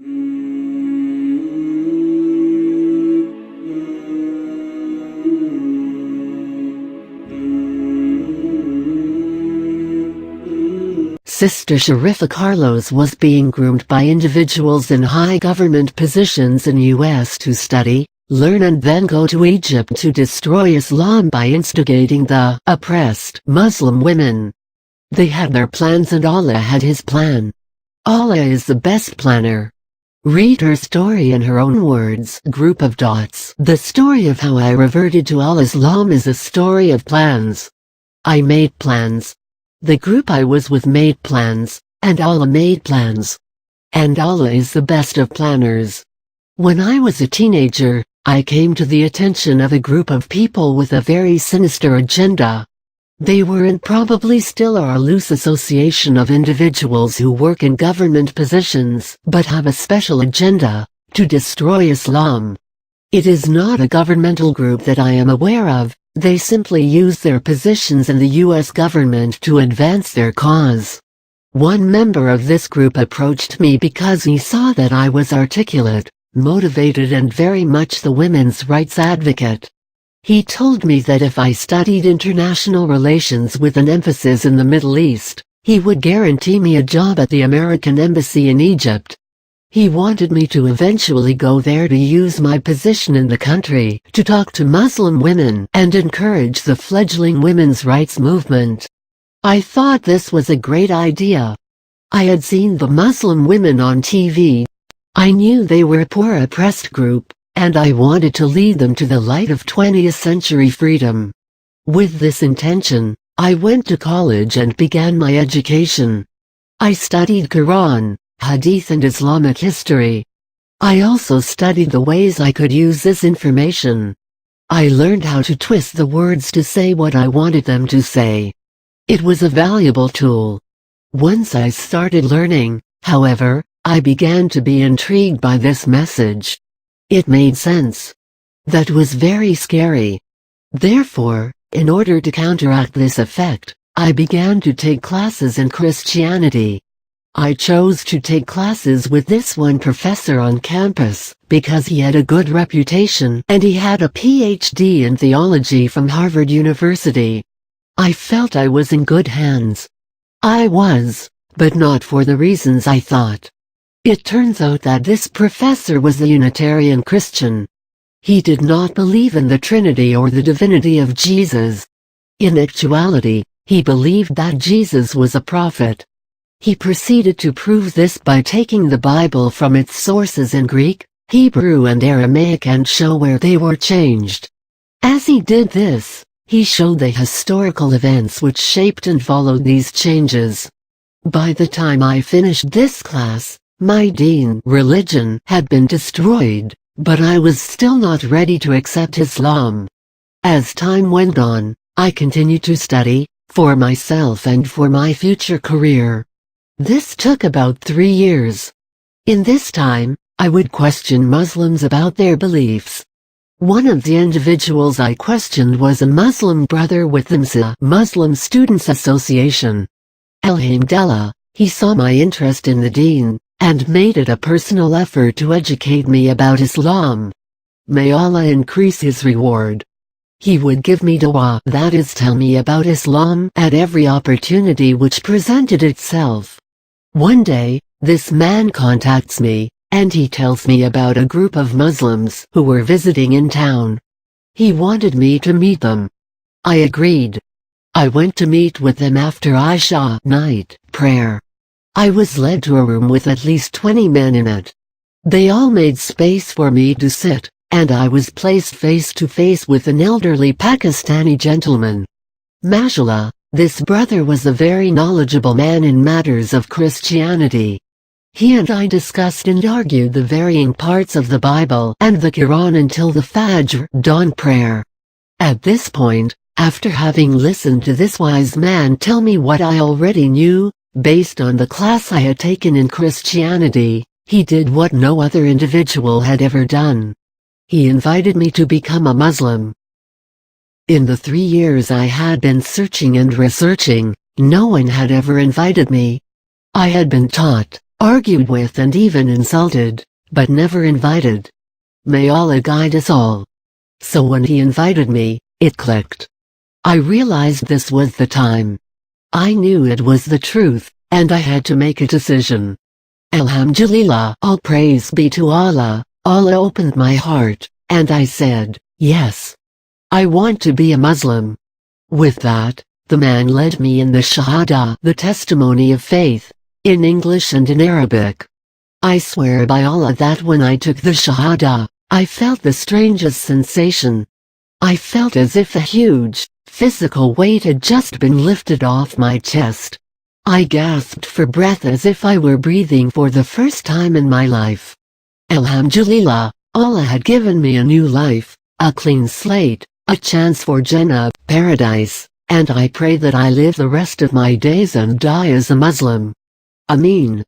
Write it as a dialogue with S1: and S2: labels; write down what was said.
S1: Sister Shariffa Carlos was being groomed by individuals in high government positions in US to study, learn and then go to Egypt to destroy Islam by instigating the oppressed Muslim women. They had their plans and Allah had his plan. Allah is the best planner. Read her story in her own words. Group of dots. The story of how I reverted to Al-Islam is a story of plans. I made plans. The group I was with made plans, and Allah made plans. And Allah is the best of planners. When I was a teenager, I came to the attention of a group of people with a very sinister agenda. They were and probably still are a loose association of individuals who work in government positions but have a special agenda, to destroy Islam. It is not a governmental group that I am aware of. They simply use their positions in the US government to advance their cause. One member of this group approached me because he saw that I was articulate, motivated and very much the women's rights advocate. He told me that if I studied international relations with an emphasis in the Middle East, he would guarantee me a job at the American Embassy in Egypt. He wanted me to eventually go there to use my position in the country to talk to Muslim women and encourage the fledgling women's rights movement. I thought this was a great idea. I had seen the Muslim women on TV. I knew they were a poor oppressed group, and I wanted to lead them to the light of 20th century freedom. With this intention, I went to college and began my education. I studied Quran, Hadith and Islamic history. I also studied the ways I could use this information. I learned how to twist the words to say what I wanted them to say. It was a valuable tool. Once I started learning, however, I began to be intrigued by this message. It made sense. That was very scary. Therefore, in order to counteract this effect, I began to take classes in Christianity. I chose to take classes with this one professor on campus, because he had a good reputation and he had a PhD in theology from Harvard University. I felt I was in good hands. I was, but not for the reasons I thought. It turns out that this professor was a Unitarian Christian. He did not believe in the Trinity or the divinity of Jesus. In actuality, he believed that Jesus was a prophet. He proceeded to prove this by taking the Bible from its sources in Greek, Hebrew and Aramaic and show where they were changed. As he did this, he showed the historical events which shaped and followed these changes. By the time I finished this class, my deen religion had been destroyed, but I was still not ready to accept Islam. As time went on, I continued to study, for myself and for my future career. This took about 3 years. In this time, I would question Muslims about their beliefs. One of the individuals I questioned was a Muslim brother with the Muslim Students Association. Alhamdulillah, he saw my interest in the deen, and made it a personal effort to educate me about Islam. May Allah increase his reward. He would give me dua, that is, tell me about Islam at every opportunity which presented itself. One day, this man contacts me, and he tells me about a group of Muslims who were visiting in town. He wanted me to meet them. I agreed. I went to meet with them after Isha night prayer. I was led to a room with at least 20 men in it. They all made space for me to sit, and I was placed face to face with an elderly Pakistani gentleman. Mashallah, this brother was a very knowledgeable man in matters of Christianity. He and I discussed and argued the varying parts of the Bible and the Quran until the Fajr dawn prayer. At this point, after having listened to this wise man tell me what I already knew, based on the class I had taken in Christianity, he did what no other individual had ever done. He invited me to become a Muslim. In the 3 years I had been searching and researching, no one had ever invited me. I had been taught, argued with and even insulted, but never invited. May Allah guide us all. So when he invited me, it clicked. I realized this was the time. I knew it was the truth, and I had to make a decision. Alhamdulillah, all praise be to Allah. Allah opened my heart, and I said, yes. I want to be a Muslim. With that, the man led me in the Shahada, the testimony of faith, in English and in Arabic. I swear by Allah that when I took the Shahada, I felt the strangest sensation. I felt as if a huge, physical weight had just been lifted off my chest. I gasped for breath as if I were breathing for the first time in my life. Alhamdulillah, Allah had given me a new life, a clean slate, a chance for Jannah, paradise, and I pray that I live the rest of my days and die as a Muslim. Ameen.